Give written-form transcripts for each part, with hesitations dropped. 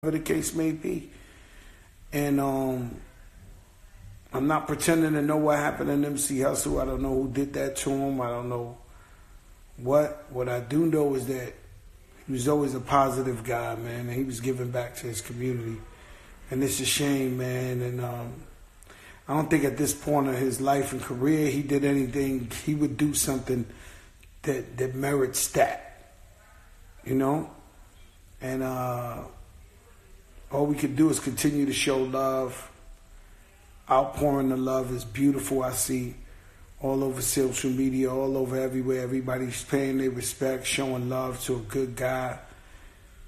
whatever the case may be. And I'm not pretending to know what happened to Nipsey Hussle. I don't know who did that to him. I don't know what. What I do know is that he was always a positive guy, man, and he was giving back to his community. And it's a shame, man. And I don't think at this point of his life and career he did anything. He would do something that merits that, you know? And all we could do is continue to show love. Outpouring the love is beautiful. I see all over social media, all over everywhere. Everybody's paying their respect, showing love to a good guy.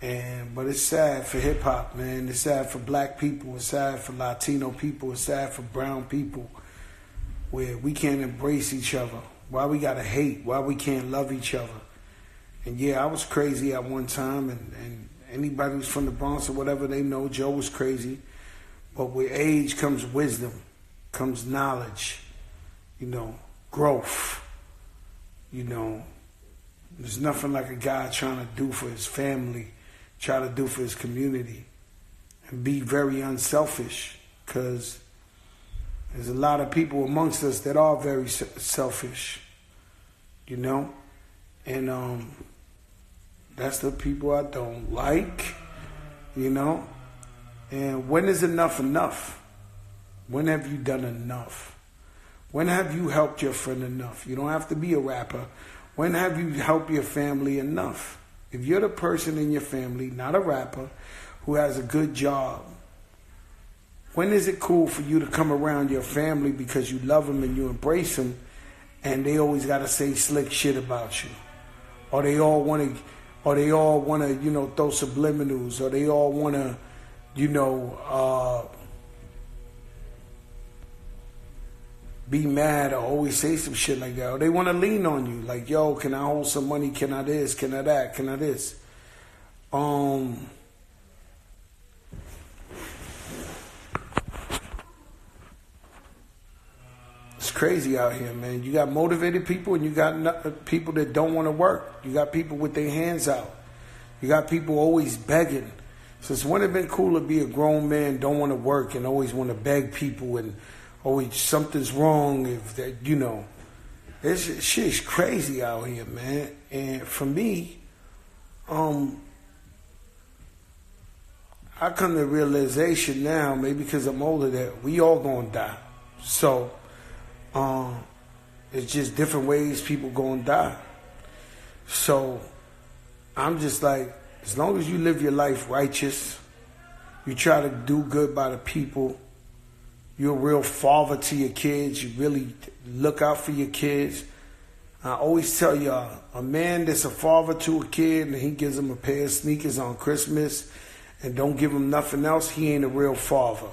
But it's sad for hip hop, man. It's sad for black people. It's sad for Latino people. It's sad for brown people, where we can't embrace each other. Why we gotta hate? Why we can't love each other? And yeah, I was crazy at one time, and anybody who's from the Bronx or whatever, they know Joe was crazy. But with age comes wisdom, comes knowledge, growth. There's nothing like a guy trying to do for his family, try to do for his community, and be very unselfish, because there's a lot of people amongst us that are very selfish, and that's the people I don't like, And when is enough enough? When have you done enough? When have you helped your friend enough? You don't have to be a rapper. When have you helped your family enough? If you're the person in your family, not a rapper, who has a good job, when is it cool for you to come around your family because you love them and you embrace them, and they always got to say slick shit about you? Or they all want to, throw subliminals, or they all want to, be mad or always say some shit like that. Or they want to lean on you, like, yo, can I hold some money? Can I this? Can I that? Can I this? It's crazy out here, man. You got motivated people and you got people that don't want to work. You got people with their hands out. You got people always begging. Since when it been cool to be a grown man, don't want to work and always want to beg people and always something's wrong if that, this shit's crazy out here, man. And for me, I come to the realization now, maybe because I'm older, that we all gonna die. So, it's just different ways people gonna die. So, I'm just like, as long as you live your life righteous, you try to do good by the people, you're a real father to your kids, you really look out for your kids. I always tell y'all, a man that's a father to a kid and he gives him a pair of sneakers on Christmas and don't give him nothing else, he ain't a real father.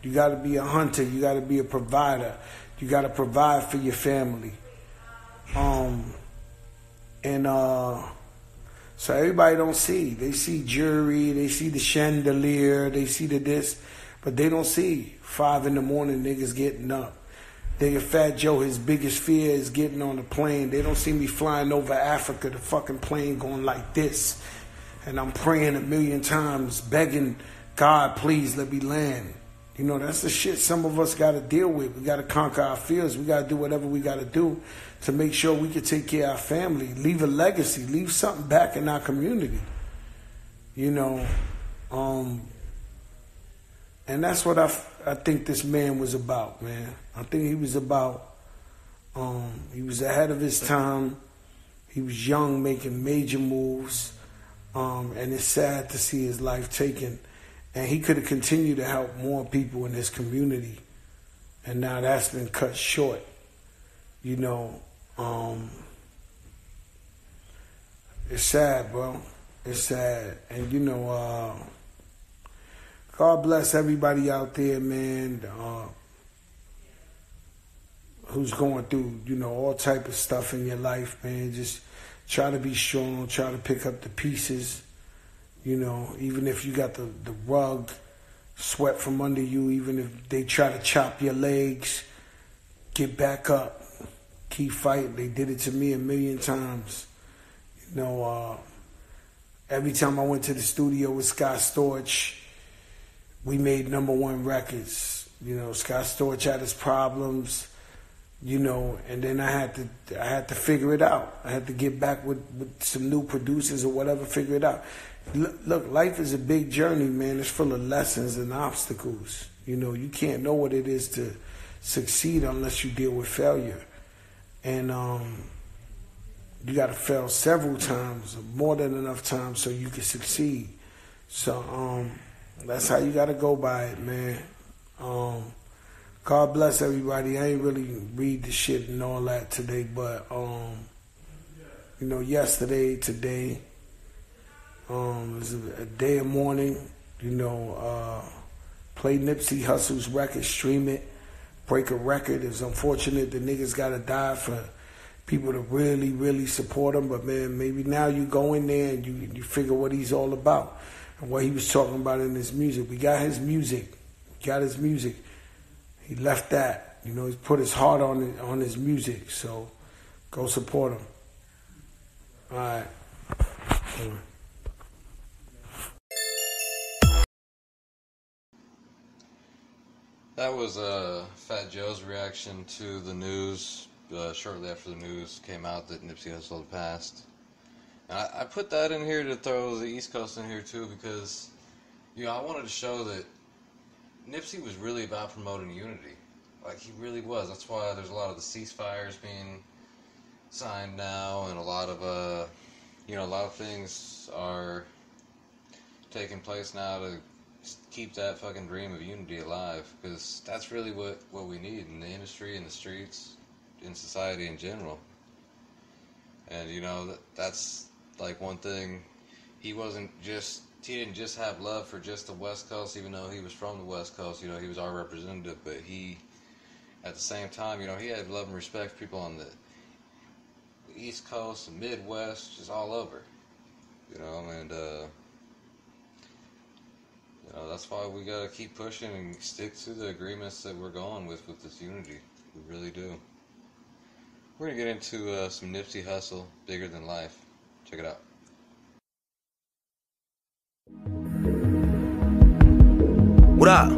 You got to be a hunter, you got to be a provider, you got to provide for your family. So everybody don't see. They see jewelry, they see the chandelier, they see the this, but they don't see 5 a.m. niggas getting up. Nigga Fat Joe, his biggest fear is getting on the plane. They don't see me flying over Africa, the fucking plane going like this. And I'm praying 1,000,000 times, begging God, please let me land. That's the shit some of us got to deal with. We got to conquer our fears. We got to do whatever we got to do to make sure we can take care of our family, leave a legacy, leave something back in our community. And that's what I think this man was about, man. I think he was about, he was ahead of his time. He was young, making major moves. And it's sad to see his life taken. And he could have continued to help more people in his community. And now that's been cut short. It's sad, bro. It's sad. And, God bless everybody out there, man, who's going through, all type of stuff in your life, man. Just try to be strong, try to pick up the pieces. Even if you got the rug swept from under you, even if they try to chop your legs, get back up, keep fighting. They did it to me 1,000,000 times. every time I went to the studio with Scott Storch, we made #1 records. You know, Scott Storch had his problems, you know, and then I had to figure it out. I had to get back with some new producers or whatever, figure it out. Look, life is a big journey, man. It's full of lessons and obstacles. You know, you can't know what it is to succeed unless you deal with failure. And you got to fail several times, more than enough times, so you can succeed. So that's how you got to go by it, man. God bless everybody. I ain't really read the shit and all that today, but you know, yesterday, today, was a day of mourning. You know, play Nipsey Hussle's record, stream it, break a record. It's unfortunate the niggas gotta die for people to really, really support him. But man, maybe now you go in there and you figure what he's all about and what he was talking about in his music. We got his music. He left that. You know, he put his heart on his music. So go support him. All right. That was Fat Joe's reaction to the news shortly after the news came out that Nipsey Hussle had passed. And I put that in here to throw the East Coast in here too because, you know, I wanted to show that Nipsey was really about promoting unity. Like, he really was. That's why there's a lot of the ceasefires being signed now, and a lot of, you know, a lot of things are taking place now to keep that fucking dream of unity alive, because that's really what we need in the industry, in the streets, in society in general. And, you know, that's like one thing. He didn't just have love for just the West Coast, even though he was from the West Coast. You know, he was our representative, but he, at the same time, you know, he had love and respect for people on the East Coast, the Midwest, just all over, you know, and, you know, that's why we gotta keep pushing and stick to the agreements that we're going with this unity. We really do. We're gonna get into some Nipsey Hussle, Bigger Than Life. Check it out. What up?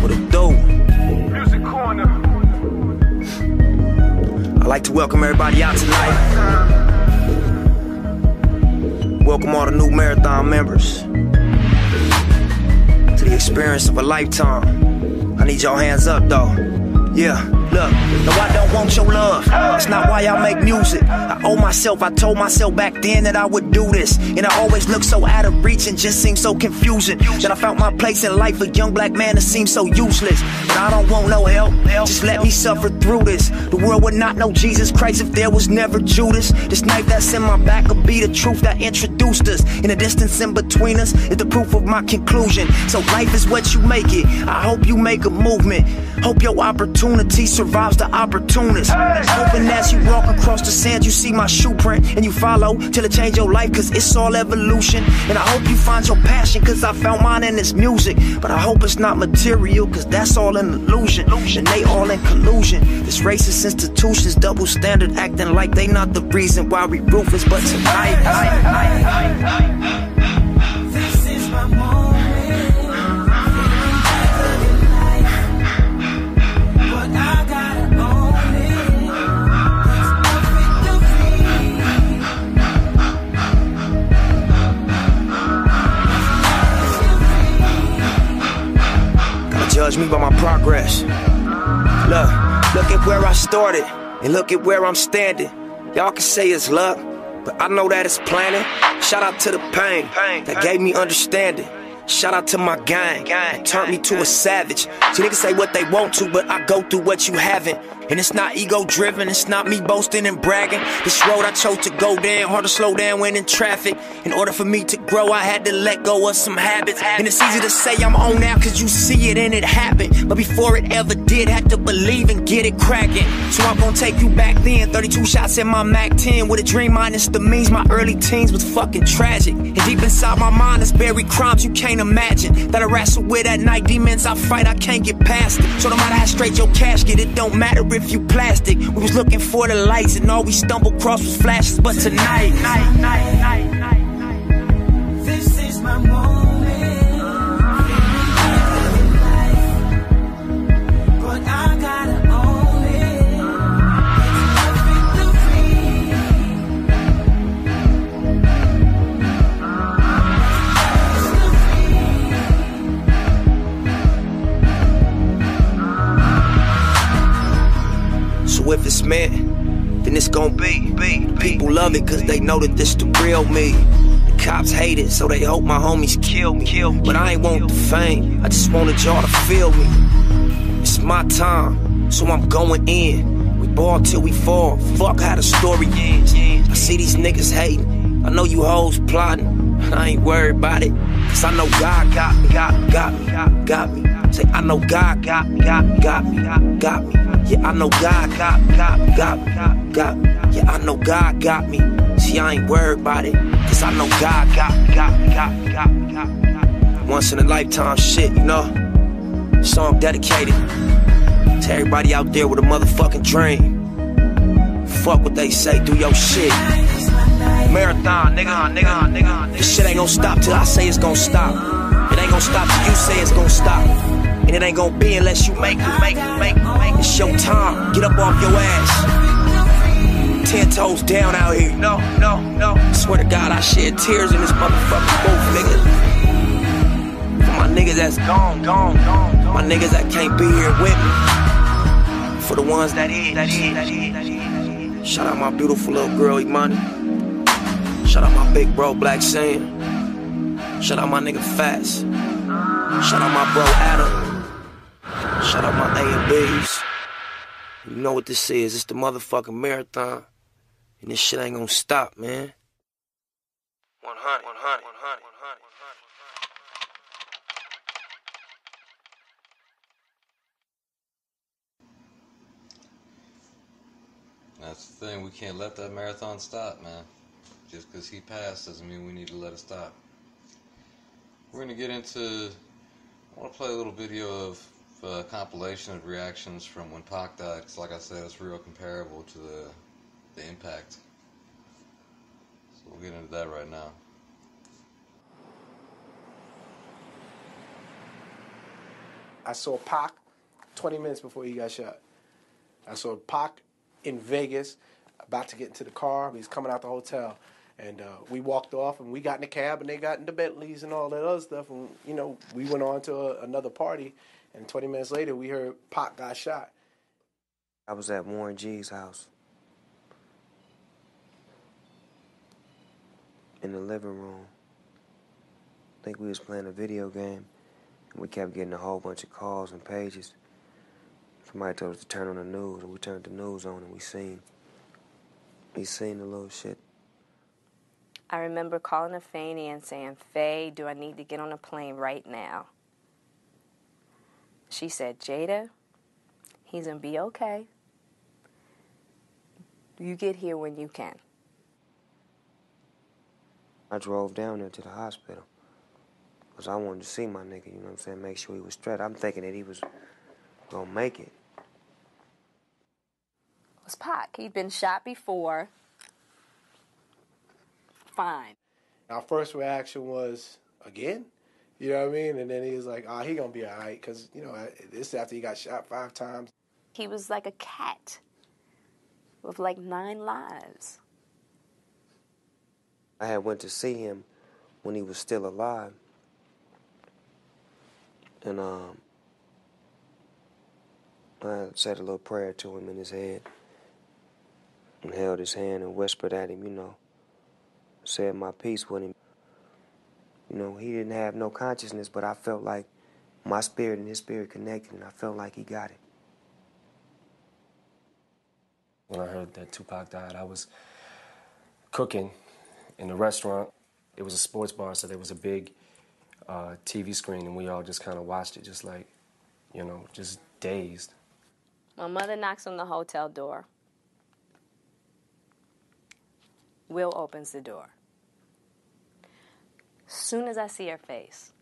What it do? Music Corner. I'd like to welcome everybody out tonight. Welcome all the new marathon members to the experience of a lifetime. I need y'all hands up though. Yeah, look, no, I don't want your love. That's not why I make music. I owe myself, I told myself back then that I would do this. And I always looked so out of reach and just seemed so confusing. That I found my place in life, a young black man that seems so useless. But I don't want no help, just let me suffer through this. The world would not know Jesus Christ if there was never Judas. This knife that's in my back will be the truth that introduced us. And the distance in between us is the proof of my conclusion. So life is what you make it. I hope you make a movement. Hope your opportunity survives the opportunist. Hoping as you walk across the sand you see my shoe print and you follow till it change your life, cause it's all evolution. And I hope you find your passion, cause I found mine in this music. But I hope it's not material, cause that's all an illusion. And they all in collusion. This racist institutions, double standard, acting like they not the reason why we ruthless. But tonight, this is my moment. Judge me by my progress. Look at where I started and look at where I'm standing. Y'all can say it's luck, but I know that it's planning. Shout out to the pain that gave me understanding. Shout out to my gang, turned me to a savage. So niggas say what they want to, but I go through what you haven't. And it's not ego driven, it's not me boasting and bragging. This road I chose to go down, hard to slow down when in traffic. In order for me to grow, I had to let go of some habits. And it's easy to say I'm on now cause you see it and it happened. But before it ever did, had to believe and get it cracking. So I'm gonna take you back then, 32 shots in my Mac 10. With a dream minus the means, my early teens was fucking tragic. And deep inside inside my mind is buried crimes you can't imagine. That I wrestle with at night, demons I fight, I can't get past it. So no matter how straight your casket, it don't matter if you plastic. We was looking for the lights and all we stumbled across was flashes. But tonight, This is my moment. But I gotta own it. It's my so if it's meant, then it's gon' be. People love it cause they know that this the real me. The cops hate it, so they hope my homies kill me. But I ain't want the fame, I just wanted y'all to feel me. It's my time, so I'm going in. We ball till we fall, fuck how the story ends. I see these niggas hating, I know you hoes plotting. I ain't worried about it, cause I know God got me. Say, I know God got me. Yeah, I know God got me. Yeah, I know God got me. See, I ain't worried about it, cause I know God got me. Once in a lifetime shit, you know. Song dedicated to everybody out there with a motherfucking dream. Fuck what they say, do your shit. Marathon, nigga. This shit ain't gon' stop till I say it's gon' stop. It ain't gon' stop till you say it's gon' stop. And it ain't gon' be unless you make it. It's your time, get up off your ass. 10 toes down out here. No. Swear to God, I shed tears in this motherfucking booth, nigga. For my niggas that's gone. My niggas that can't be here with me. For the ones that is. Shout out my beautiful little girl, Imani. Shout out my big bro, Black Sam. Shout out my nigga Fats. Shout out my bro Adam. Shout out my A and B's. You know what this is? It's the motherfucking marathon. And this shit ain't gonna stop, man. 100. That's the thing, we can't let that marathon stop, man. Just because he passed doesn't mean we need to let it stop. We're going to get into, I want to play a little video of a compilation of reactions from when Pac died, because like I said, it's real comparable to the impact. So we'll get into that right now. I saw Pac 20 minutes before he got shot. I saw Pac in Vegas, about to get into the car. He was coming out the hotel. And we walked off, and we got in the cab, and they got in the Bentleys and all that other stuff. And, you know, we went on to another party, and 20 minutes later, we heard Pac got shot. I was at Warren G's house. In the living room. I think we was playing a video game, and we kept getting a whole bunch of calls and pages. Somebody told us to turn on the news, and we turned the news on, and we seen the little shit. I remember calling a Fanny and saying, "Faye, do I need to get on a plane right now?" She said, "Jada, he's going to be okay. You get here when you can." I drove down there to the hospital because I wanted to see my nigga, you know what I'm saying, make sure he was straight. I'm thinking that he was going to make it. It was Pac. He'd been shot before. Fine. Our first reaction was, again? You know what I mean? And then he was like, he gonna be all right, because, you know, this is after he got shot 5 times. He was like a cat with like 9 lives. I had went to see him when he was still alive. And I said a little prayer to him in his head and held his hand and whispered at him, you know, said my piece with him. You know, he didn't have no consciousness, but I felt like my spirit and his spirit connected, and I felt like he got it. When I heard that Tupac died, I was cooking in a restaurant. It was a sports bar, so there was a big TV screen, and we all just kind of watched it, just like, you know, just dazed. My mother knocks on the hotel door. Will opens the door. soon as I see her face,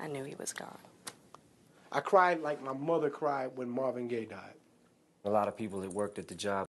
I knew he was gone. I cried like my mother cried when Marvin Gaye died. A lot of people that worked at the job